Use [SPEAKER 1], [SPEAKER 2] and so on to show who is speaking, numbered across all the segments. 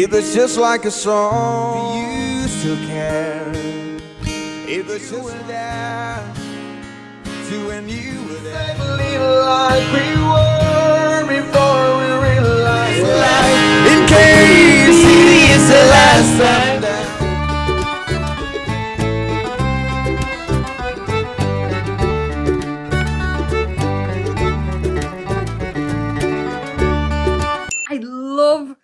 [SPEAKER 1] It was just like a song. You still care. It was just there to when you were there. Like we were before we realized life. In case it is the last time that
[SPEAKER 2] I love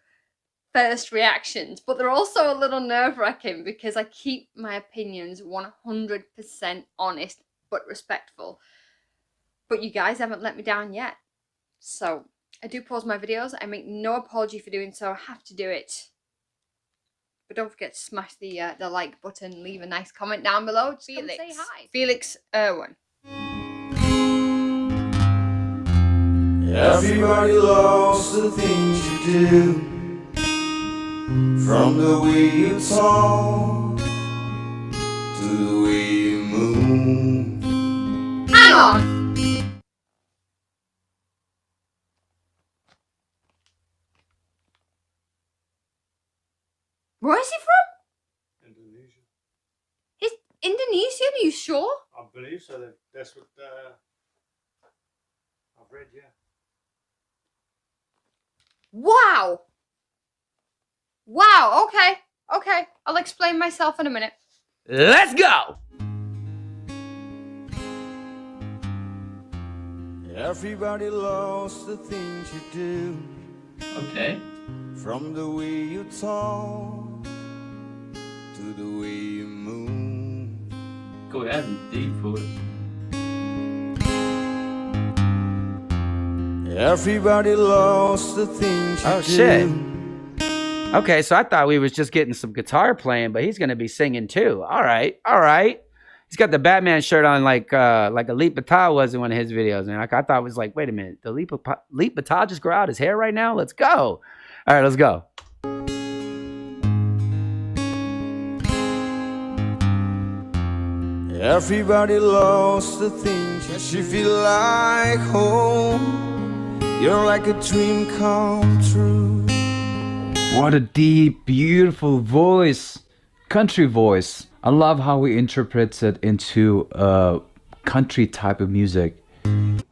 [SPEAKER 2] first reactions, but they're also a little nerve-wracking because I keep my opinions 100% honest but respectful. But you guys haven't let me down yet. So I do pause my videos. I make no apology for doing so. I have to do it. But don't forget to smash the like button, leave a nice comment down below. Just come say hi. Felix Irwan.
[SPEAKER 1] everybody loves the things you do, from the way you talk to the way you move.
[SPEAKER 2] Hang on. Where is he from?
[SPEAKER 3] Indonesia.
[SPEAKER 2] He's Indonesian, are you sure?
[SPEAKER 3] I believe so. That's what I've read, yeah.
[SPEAKER 2] Wow. Wow, okay. Okay, I'll explain myself in a minute.
[SPEAKER 4] Let's go!
[SPEAKER 1] Everybody loves the things you do,
[SPEAKER 4] Okay.
[SPEAKER 1] from the way you talk to the way you move.
[SPEAKER 4] Go ahead and deep for us.
[SPEAKER 1] Everybody loves the things you
[SPEAKER 4] Oh,
[SPEAKER 1] do.
[SPEAKER 4] shit. Okay, so I thought we was just getting some guitar playing, but he's gonna be singing too. All right, all right. He's got the Batman shirt on like Elite Batal was in one of his videos, man. I thought it was like, wait a minute, the Elite Batal just grow out his hair right now? Let's go. All right, let's go.
[SPEAKER 1] Everybody loves the things you feel like home. You're like a dream come true.
[SPEAKER 5] What a deep, beautiful voice. Country voice. I love how he interprets it into a country type of music.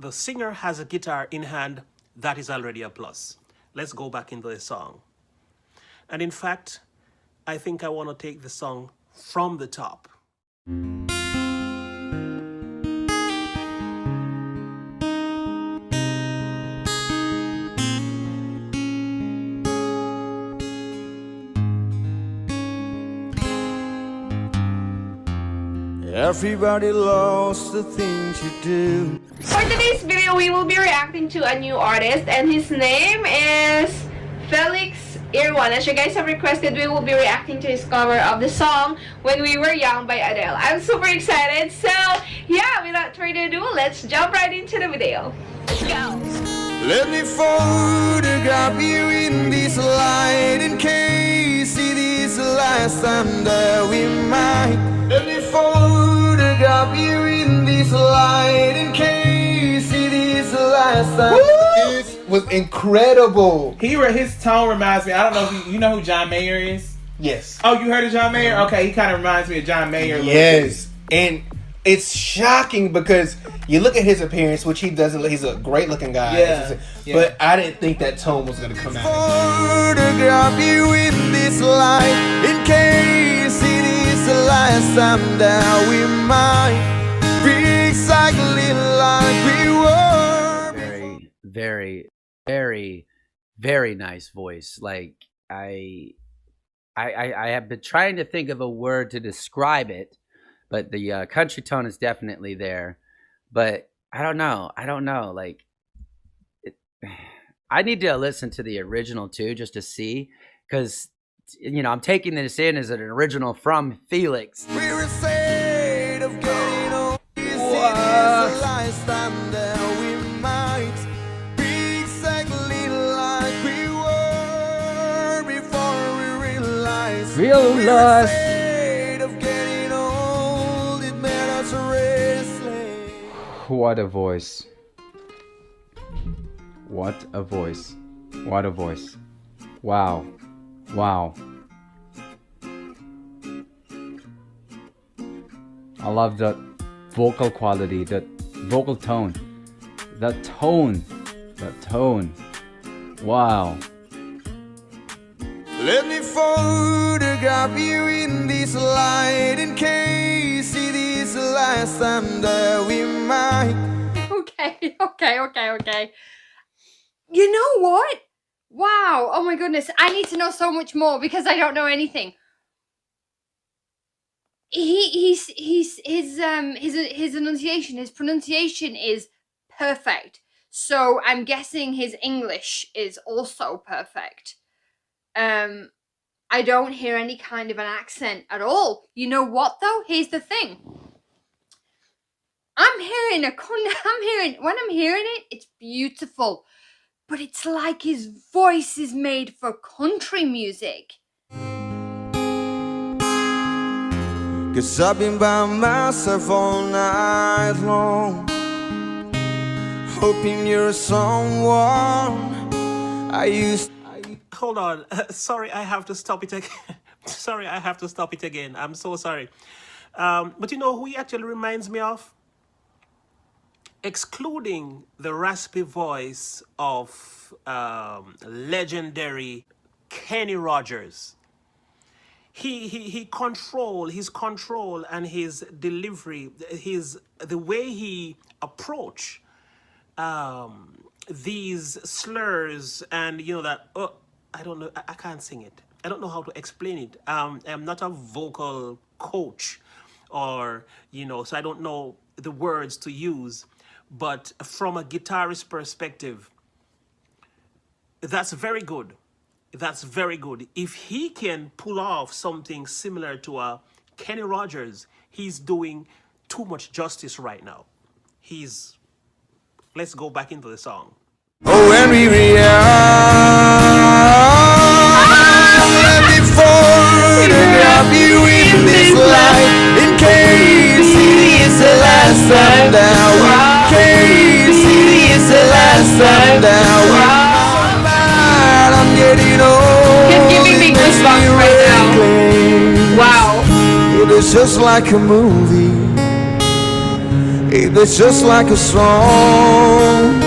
[SPEAKER 6] The singer has a guitar in hand. That is already a plus. Let's go back into the song. And in fact, I think I want to take the song from the top.
[SPEAKER 1] Everybody loves the things you do.
[SPEAKER 7] For today's video, we will be reacting to a new artist, and his name is Felix Irwan. As you guys have requested, we will be reacting to his cover of the song When We Were Young by Adele. I'm super excited, so yeah, without further ado, let's jump right into the video. Let's go!
[SPEAKER 1] Let me photograph you in this light, in case it is the last time that we might. Let me photograph you in this light, in case it is the last time.
[SPEAKER 8] This was incredible. His tone reminds me, I don't know if you know who John Mayer is? Yes. Oh, you heard of John Mayer? Okay, he kind of reminds me of John Mayer. Yes. And it's shocking because you look at his appearance, which he doesn't look, he's a great looking guy. Yeah. But I didn't think that tone was going to come out.
[SPEAKER 1] Photograph you in this light, in case it is the last time that we might be exactly like we were.
[SPEAKER 4] Very, very, very nice voice. Like I have been trying to think of a word to describe it, but the country tone is definitely there. But I don't know. Like, I need to listen to the original too, just to see, because you know I'm taking this in as an original from Felix.
[SPEAKER 1] We're afraid of getting old. This is the last time that we might be exactly like we were before we realized.
[SPEAKER 5] Real
[SPEAKER 1] We're
[SPEAKER 5] life.
[SPEAKER 1] afraid of getting old. It made us restless.
[SPEAKER 5] What a voice. What a voice. What a voice. Wow. Wow. I love the vocal quality, the vocal tone. The tone. Wow.
[SPEAKER 1] Let me photograph you in this light in case it is the last time that we might.
[SPEAKER 2] Okay. You know what? Wow. Oh my goodness. I need to know so much more because I don't know anything. His enunciation, his pronunciation is perfect. So I'm guessing his English is also perfect. I don't hear any kind of an accent at all. You know what though? Here's the thing. when I'm hearing it, it's beautiful. But it's like his voice is made for country music.
[SPEAKER 1] Cause I've been by myself all night long, hoping you're someone I used.
[SPEAKER 6] Hold on. Sorry, I have to stop it again. Sorry, I have to stop it again. I'm so sorry. But you know who he actually reminds me of? Excluding the raspy voice of legendary Kenny Rogers. His control and his delivery, the way he approach these slurs and that, I don't know, I can't sing it. I don't know how to explain it. I'm not a vocal coach or, so I don't know the words to use. But from a guitarist perspective, that's very good. That's very good. If he can pull off something similar to a Kenny Rogers, he's doing too much justice right now. Let's go back into the song.
[SPEAKER 1] Oh, when we were young, before to grab you in this light, in case it is the last time that we, in case it is the last time that we, I'm getting old.
[SPEAKER 7] He's giving me goosebumps right now. Wow.
[SPEAKER 1] It is just like a movie. It is just like a song.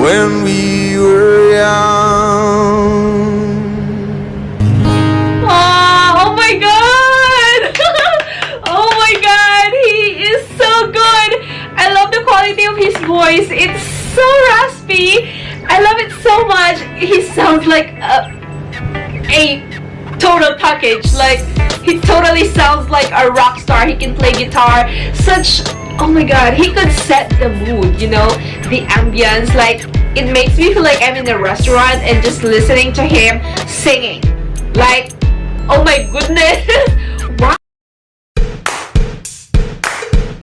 [SPEAKER 1] When we were young.
[SPEAKER 7] Oh my god! Oh my god, he is so good! I love the quality of his voice. It's so raspy. I love it so much. He sounds like a total package. Like, he totally sounds like a rock star. He can play guitar. Oh my god, he could set the mood, the ambience. Like, it makes me feel like I'm in a restaurant and just listening to him singing. Like, oh my goodness.